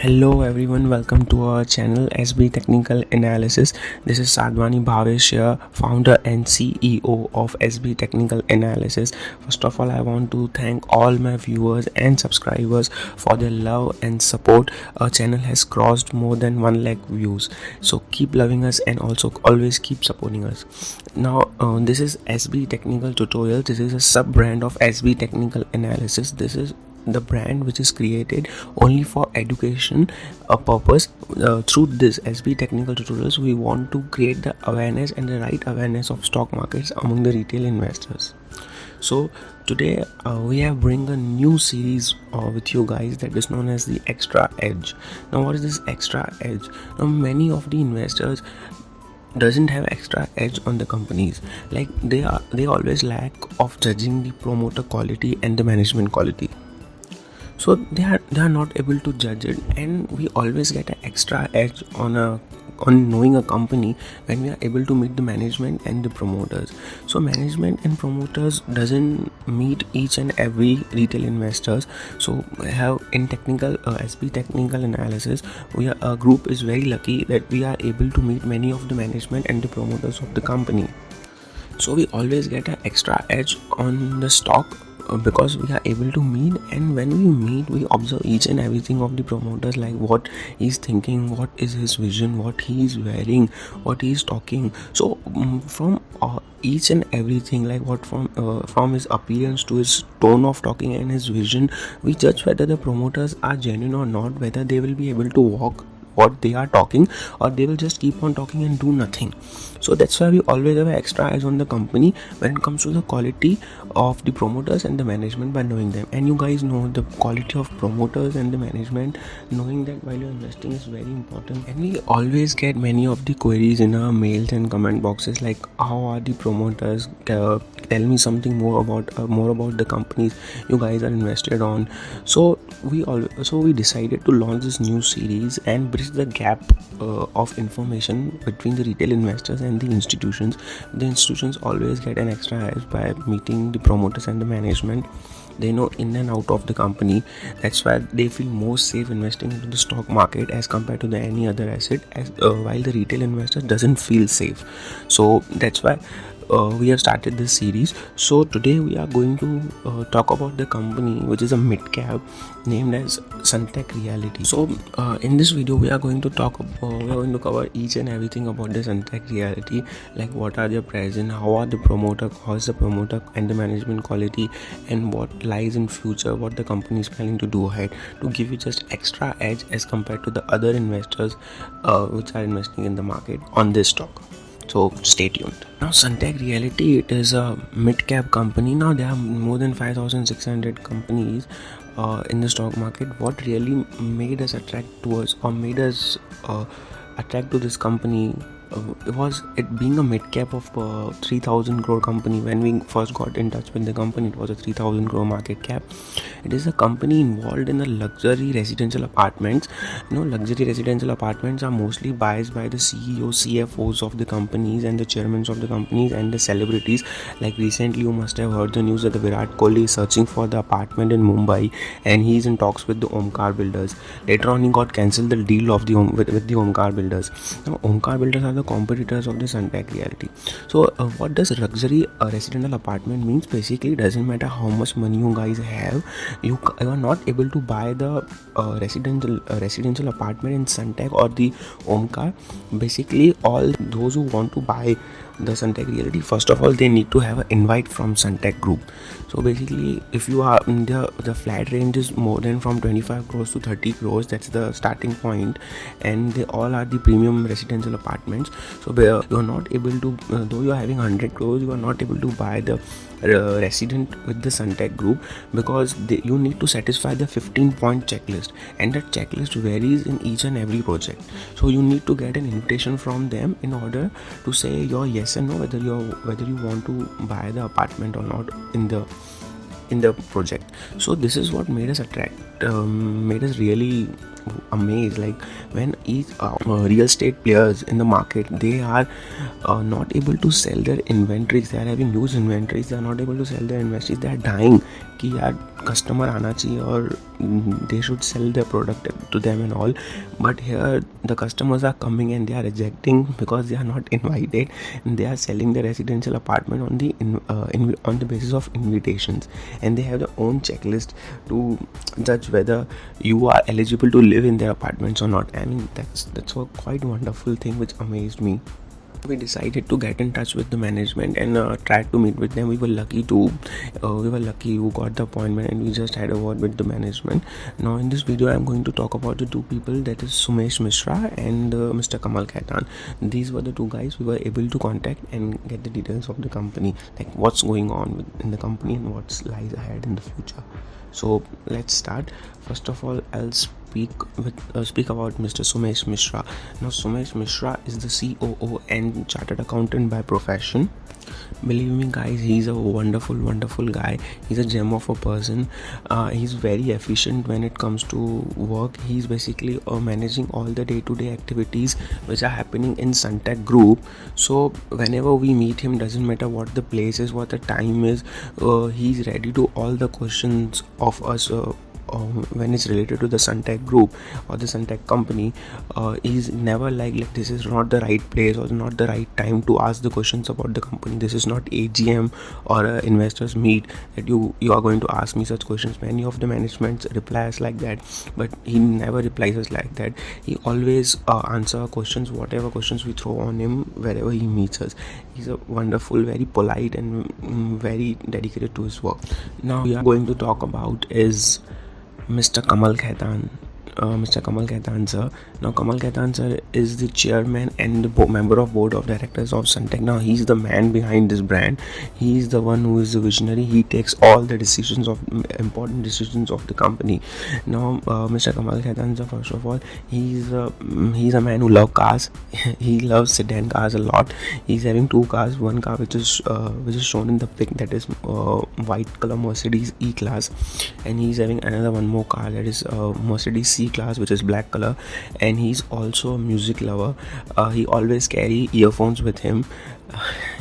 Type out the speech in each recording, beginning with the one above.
Hello everyone, welcome to our channel SB Technical Analysis. This is Sadhwani Bhavesh here, founder and CEO of SB Technical Analysis. First of all, I want to thank all my viewers and subscribers for their love and support. Our channel has crossed more than 1 lakh views. So keep loving us and also always keep supporting us. Now, this is SB Technical Tutorials. This is a sub brand of SB Technical Analysis. This is the brand which is created only for education purpose. Through this SB Technical Tutorials, we want to create the awareness and the right awareness of stock markets among the retail investors. So today we have bring a new series with you guys that is known as the Extra Edge. Now, what is this Extra Edge? Now, many of the investors doesn't have extra edge on the companies. Like they always lack of judging the promoter quality and the management quality. So they are not able to judge it, and we always get an extra edge on knowing a company when we are able to meet the management and the promoters. So management and promoters doesn't meet each and every retail investors. So have in technical SB Technical Analysis, our group is very lucky that we are able to meet many of the management and the promoters of the company. So we always get an extra edge on the stock because we are able to meet, and when we meet we observe each and everything of the promoters, like what he's thinking, what is his vision, what he is wearing, what he is talking. So from each and everything, like what from his appearance to his tone of talking and his vision, we judge whether the promoters are genuine or not, whether they will be able to walk what they are talking or they will just keep on talking and do nothing. So that's why we always have an extra eyes on the company when it comes to the quality of the promoters and the management by knowing them. And you guys know the quality of promoters and the management, knowing that while you're investing is very important. And we always get many of the queries in our mails and comment boxes, like how are the promoters, tell me something more about the companies you guys are invested on. So we decided to launch this new series and bridge the gap of information between the retail investors and the institutions. The institutions always get an extra edge by meeting the promoters and the management. They know in and out of the company. That's why they feel more safe investing into the stock market as compared to any other asset, while the retail investor doesn't feel safe. So that's why we have started this series. So today we are going to talk about the company which is a mid cap named as Sunteck Realty. So in this video we are going to cover each and everything about the Sunteck Realty, like what are their present, how is the promoter and the management quality, and what lies in future, what the company is planning to do ahead, to give you just extra edge as compared to the other investors which are investing in the market on this stock. So stay tuned. Now, Sunteck Realty, it is a mid-cap company. Now there are more than 5,600 companies in the stock market. What really made us attract to this company was it being a mid-cap of 3,000 crore company. When we first got in touch with the company, it was a 3,000 crore market cap. It is a company involved in the luxury residential apartments. Luxury residential apartments are mostly biased by the CEOs, CFOs of the companies and the chairmen of the companies and the celebrities. Like recently you must have heard the news that the Virat Kohli is searching for the apartment in Mumbai and he is in talks with the Omkar builders. Later on he got cancelled the deal of with the Omkar builders. Now Omkar builders are the competitors of the Sunteck Realty. So what does luxury residential apartment means? Basically, it doesn't matter how much money you guys have, you are not able to buy the residential apartment in Suntech or the Omkar. Basically, all those who want to buy the Sunteck Realty, first of all they need to have an invite from Suntech Group. So basically, if you are in the flat range is more than from 25 crores to 30 crores, that's the starting point, and they all are the premium residential apartments. So you are not able to, though you are having 100 crores, you are not able to buy the resident with the Suntech Group, because you need to satisfy the 15-point checklist, and that checklist varies in each and every project. So you need to get an invitation from them in order to say your yes and no, whether you want to buy the apartment or not in the project. So this is what made us really amazed, like when each real estate players in the market, they are not able to sell their inventories. They are having huge inventories, they are not able to sell their inventories, they are dying कि यार customer आना चाहिए और they should sell their product to them and all, but here the customers are coming and they are rejecting because they are not invited, and they are selling the residential apartment on the basis of invitations, and they have their own checklist to judge whether you are eligible to live in their apartments or not. I mean, that's a quite wonderful thing which amazed me. We decided to get in touch with the management and tried to meet with them. We were lucky who got the appointment, and we just had a word with the management. Now in this video I'm going to talk about the two people, that is Mishra and Mr. Kemal. These were the two guys we were able to contact and get the details of the company, like what's going on in the company and what lies ahead in the future. So let's start. First of all, I'll speak about Mr. Sumesh Mishra. Now Sumesh Mishra is the COO and chartered accountant by profession. Believe me guys, he's a wonderful guy. He's a gem of a person. He's very efficient when it comes to work. He's basically managing all the day-to-day activities which are happening in Suntech group. So whenever we meet him, doesn't matter what the place is, what the time is, he's ready to all the questions of us when it's related to the Suntech group or the Suntech company. He's never like this is not the right place or not the right time to ask the questions about the company. This is not AGM or investors meet that you are going to ask me such questions. Many of the managements reply us like that, but he never replies us like that. He always answer questions, whatever questions we throw on him wherever he meets us. He's a wonderful, very polite and very dedicated to his work. Now we are going to talk about is Mr. Kemal Mr. Kemal sir. Now Kemal sir is the chairman and the member of board of directors of Suntech. Now he's the man behind this brand. He's the one who is the visionary. He takes all the important decisions of the company. Now Mr. Kemal sir, first of all, he's a man who loves cars. He loves sedan cars a lot. He's having two cars. One car which is shown in the pic, that is white color Mercedes E-Class, and he's having another one more car, that is Mercedes C-Class, which is black color. And he's also a music lover. He always carry earphones with him.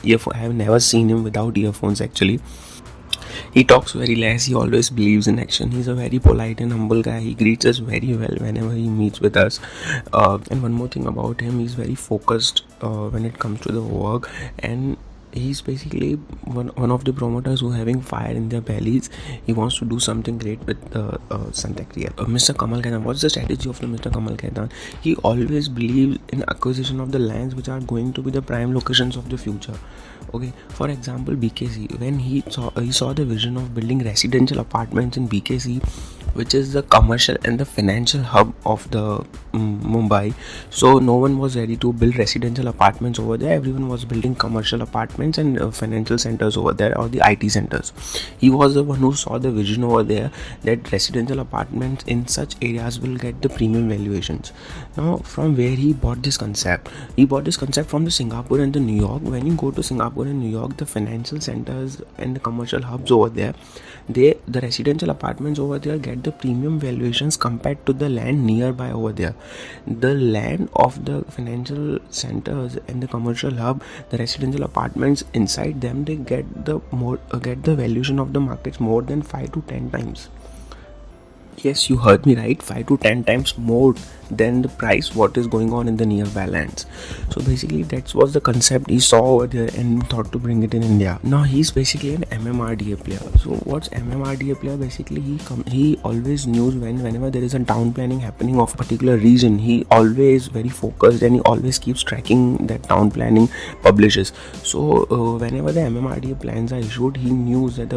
I have never seen him without earphones actually. He talks very less. He always believes in action. He's a very polite and humble guy. He greets us very well whenever he meets with us. And one more thing about him, he's very focused when it comes to the work, and he's basically one of the promoters who are having fire in their bellies. He wants to do something great with Sunteck Realty. Mr. Kemal, what's the strategy of the Mr. Kemal? He always believes in acquisition of the lands which are going to be the prime locations of the future. Okay, for example, BKC, when he saw the vision of building residential apartments in BKC, which is the commercial and the financial hub of the Mumbai. So no one was ready to build residential apartments over there. Everyone was building commercial apartments and financial centers over there, or the IT centers. He was the one who saw the vision over there that residential apartments in such areas will get the premium valuations. Now from where he bought this concept? He bought this concept from the Singapore and the New York. When you go to Singapore and New York, the financial centers and the commercial hubs over there, the residential apartments over there get the premium valuations compared to the land nearby over there. The land of the financial centers and the commercial hub, the residential apartments inside them, they get the valuation of the markets more than 5 to 10 times. Yes, you heard me right, 5 to 10 times more than the price what is going on in the nearby lands. So basically that was the concept he saw over there and thought to bring it in India. Now he's basically an MMRDA player. So what's MMRDA player? Basically he always knew whenever there is a town planning happening of a particular region, he always very focused and he always keeps tracking that town planning publishes. So whenever the MMRDA plans are issued, he knew that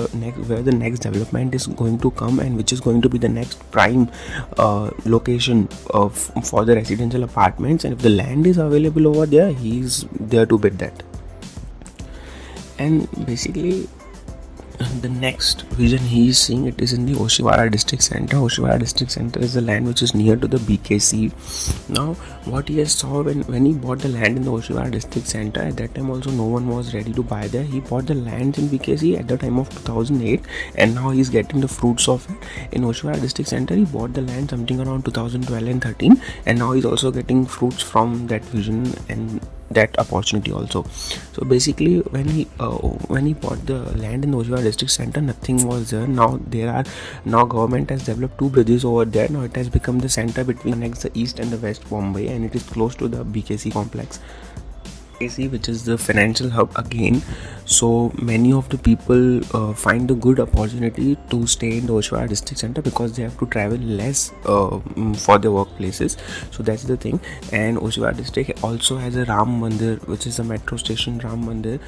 where the next development is going to come and which is going to be the next prime location for the residential apartments, and if the land is available over there, he's there to bid that. And basically the next vision he is seeing, it is in the Oshiwara district center. Oshiwara district center is the land which is near to the BKC. Now what he has saw when he bought the land in the Oshiwara district center, at that time also no one was ready to buy there. He bought the land in BKC at the time of 2008, and now he's getting the fruits of it. In Oshiwara district center, he bought the land something around 2012 and 13, and now he's also getting fruits from that vision and that opportunity also. So basically when he bought the land in Oshawa district center, nothing was there. Now government has developed 2 bridges over there. Now it has become the center between connects the east and the west Bombay, and it is close to the BKC complex, which is the financial hub again. So many of the people find a good opportunity to stay in the Oshawa district center because they have to travel less for their workplaces. So that's the thing. And Oshawa district also has a Ram Mandir, which is a metro station, Ram Mandir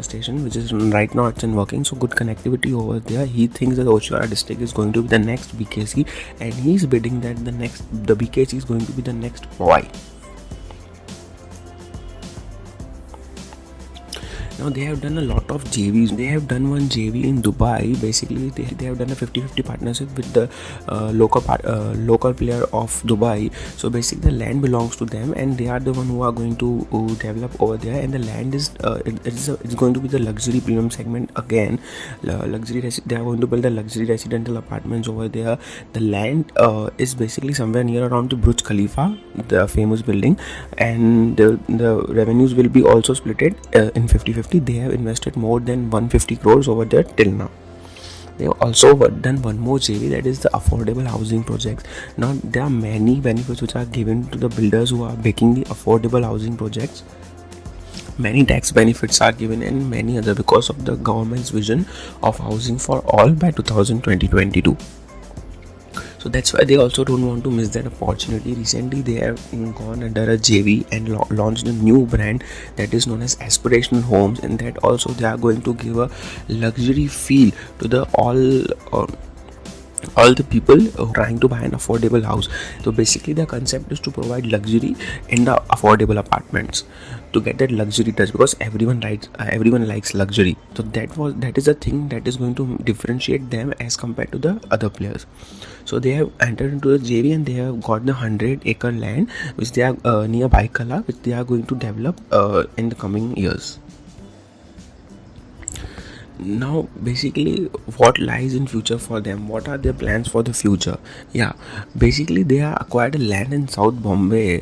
station, which is right now it's in working. So good connectivity over there. He thinks that Oshawa district is going to be the next BKC, and he's bidding that the BKC is going to be the next Hawaii. Now they have done a lot of JVs. They have done one JV in Dubai. Basically, they have done a 50-50 partnership with the local player of Dubai. So basically, the land belongs to them, and they are the one who are going to develop over there. And the land is it's going to be the luxury premium segment again. They are going to build the luxury residential apartments over there. The land is basically somewhere near around the Burj Khalifa, the famous building, and the revenues will be also split in 50-50. They have invested more than 150 crores over there till now. They have also done one more JV, that is the affordable housing projects. Now there are many benefits which are given to the builders who are making the affordable housing projects. Many tax benefits are given and many other because of the government's vision of housing for all by 2022. So that's why they also don't want to miss that opportunity. Recently they have gone under a JV and launched a new brand that is known as Aspirational Homes, and that also they are going to give a luxury feel to the all the people trying to buy an affordable house. So basically the concept is to provide luxury in the affordable apartments, to get that luxury touch, because everyone likes luxury. So that is a thing that is going to differentiate them as compared to the other players. So they have entered into the JV and they have got the 100-acre land which they are near Baikala, which they are going to develop in the coming years. Now basically what lies in future for them, what are their plans for the future? Basically they have acquired a land in South Bombay.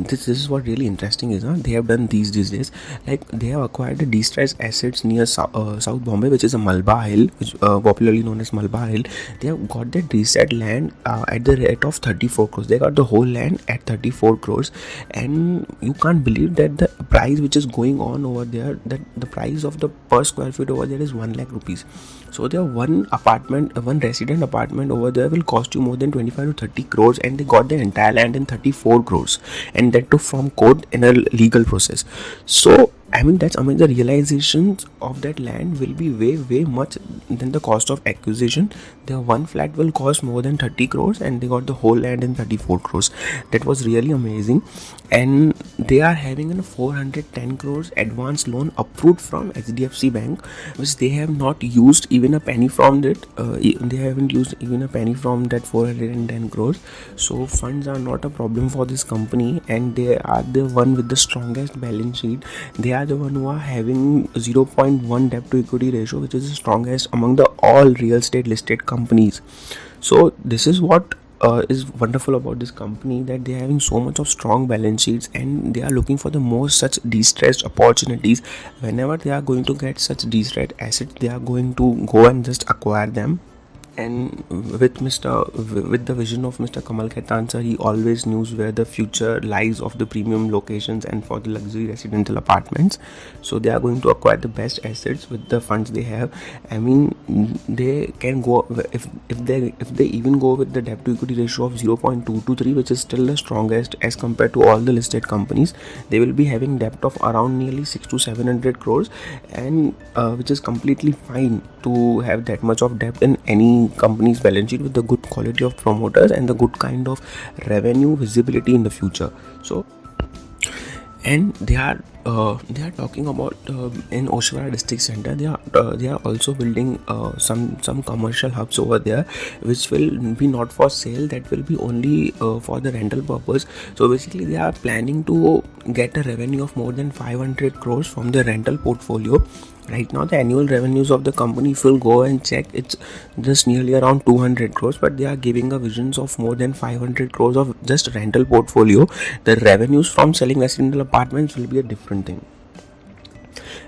This is what really interesting is, they have done these days, like they have acquired the distressed assets near South Bombay, which is a Malba Hill, which popularly known as Malba Hill. They have got that reset land at the rate of 34 crores. They got the whole land at 34 crores, and you can't believe that the price which is going on over there, that the price of the per square feet over there is 1 lakh rupees. So there one resident apartment over there will cost you more than 25 to 30 crores, and they got the entire land in 34 crores, and that too from court in a legal process. So I mean, that's amazing. The realizations of that land will be way much than the cost of acquisition. Their one flat will cost more than 30 crores and they got the whole land in 34 crores. That was really amazing. And they are having a 410 crores advance loan approved from HDFC Bank, which they have not used even a penny from it. They haven't used even a penny from that 410 crores. So funds are not a problem for this company, and they are the one with the strongest balance sheet. They are the one who are having 0.1 debt to equity ratio, which is the strongest among the all real estate listed companies. So this is what is wonderful about this company, that they are having so much of strong balance sheets, and they are looking for the most such distressed opportunities. Whenever they are going to get such distressed assets, they are going to go and just acquire them. And with the vision of Mr. Kemal sir, he always knew where the future lies of the premium locations and for the luxury residential apartments. So they are going to acquire the best assets with the funds they have. I mean, they can go if they even go with the debt to equity ratio of 0.223, which is still the strongest as compared to all the listed companies. They will be having debt of around nearly 600 to 700 crores, and which is completely fine to have that much of debt in any company's balance sheet, with the good quality of promoters and the good kind of revenue visibility in the future. So, and they are they are talking about in Oshwara district center. They are also building some commercial hubs over there, which will be not for sale. That will be only for the rental purpose. So basically, they are planning to get a revenue of more than 500 crores from the rental portfolio. Right now, the annual revenues of the company, if you'll go and check, it's just nearly around 200 crores, but they are giving a visions of more than 500 crores of just rental portfolio. The revenues from selling residential apartments will be a different thing.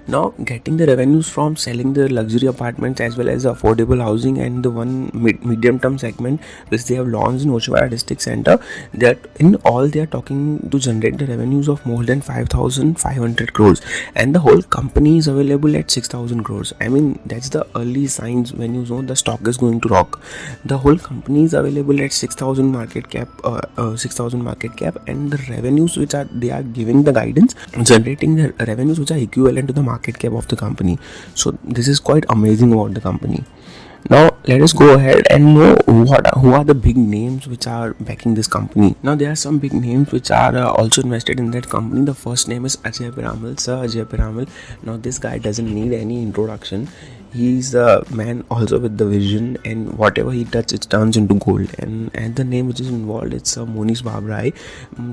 Now, getting the revenues from selling the luxury apartments as well as the affordable housing and the one medium term segment which they have launched in Oshwara district center, that in all they are talking to generate the revenues of more than 5,500 crores, and the whole company is available at 6,000 crores. I mean, that's the early signs when you know the stock is going to rock. The whole company is available at 6,000 market cap, 6,000 market cap, and the revenues which are they are giving the guidance, generating the revenues which are equivalent to the market cap of the company. So this is quite amazing about the company. Now let us go ahead and know who are the big names which are backing this company. Now there are some big names which are also invested in that company. The first name is Ajay Piramal, Sir Ajay Piramal. Now this guy doesn't need any introduction. He's a man also with the vision, and whatever he touches it turns into gold. And the name which is involved, it's Monish Babrai.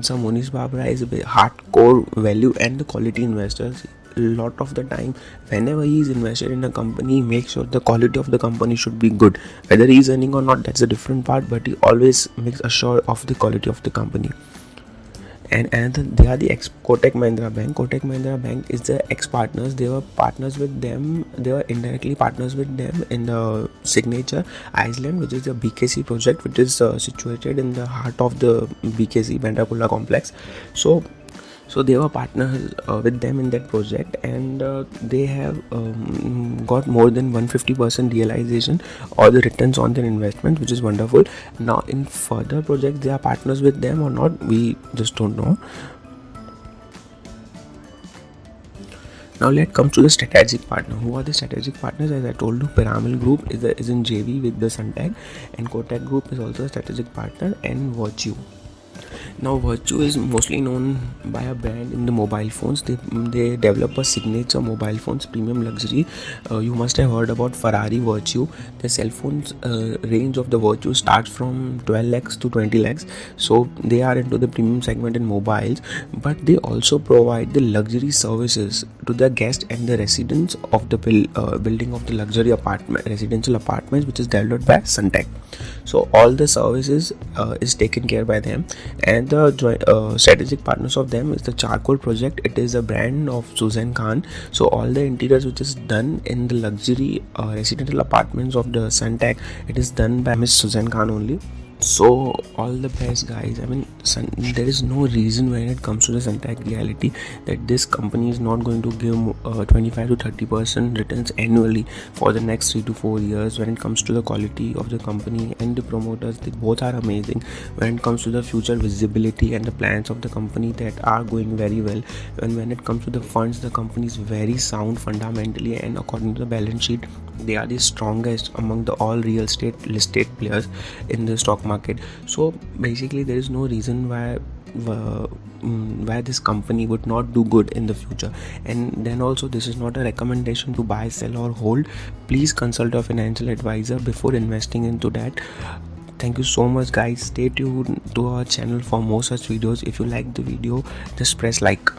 So Monish Babrai is a hardcore value and the quality investors. A lot of the time, whenever he is invested in a company, make sure the quality of the company should be good. Whether he is earning or not, that's a different part, but he always makes assure of the quality of the company. And another, they are the Kotak Mahindra Bank. Kotak Mahindra Bank is the ex-partners. They were partners with them. They were indirectly partners with them in the Signature Island, which is the BKC project, which is situated in the heart of the BKC Bandra complex. So they were partners with them in that project, and they have got more than 150% realization or the returns on their investment, which is wonderful. Now in further projects they are partners with them or not, we just don't know. Now let's come to the strategic partner. Who are the strategic partners? As I told you, Piramal Group is in JV with the Suntech, and Kotak Group is also a strategic partner, and Virtue. Now Virtue is mostly known by a brand in the mobile phones. They develop a signature mobile phones, premium luxury. You must have heard about Ferrari Virtue. The cell phones range of the Virtue starts from 12 lakhs to 20 lakhs. So they are into the premium segment in mobiles, but they also provide the luxury services to the guests and the residents of the building of the luxury residential apartments, which is developed by Suntech. So all the services is taken care by them, and the strategic partners of them is the Charcoal project. It is a brand of Suzanne Khan. So all the interiors which is done in the luxury residential apartments of the Suntech, it is done by Miss Suzanne Khan only. So all the best, guys. I mean, there is no reason when it comes to the Sunteck Realty that this company is not going to give 25 to 30% returns annually for the next 3 to 4 years. When it comes to the quality of the company and the promoters, they both are amazing. When it comes to the future visibility and the plans of the company, that are going very well. And when it comes to the funds, the company is very sound fundamentally, and according to the balance sheet, they are the strongest among the all real estate listed players in the stock market. So basically there is no reason why this company would not do good in the future. And then also, this is not a recommendation to buy, sell or hold. Please consult a financial advisor before investing into that. Thank you so much, guys. Stay tuned to our channel for more such videos. If you like the video, just press like.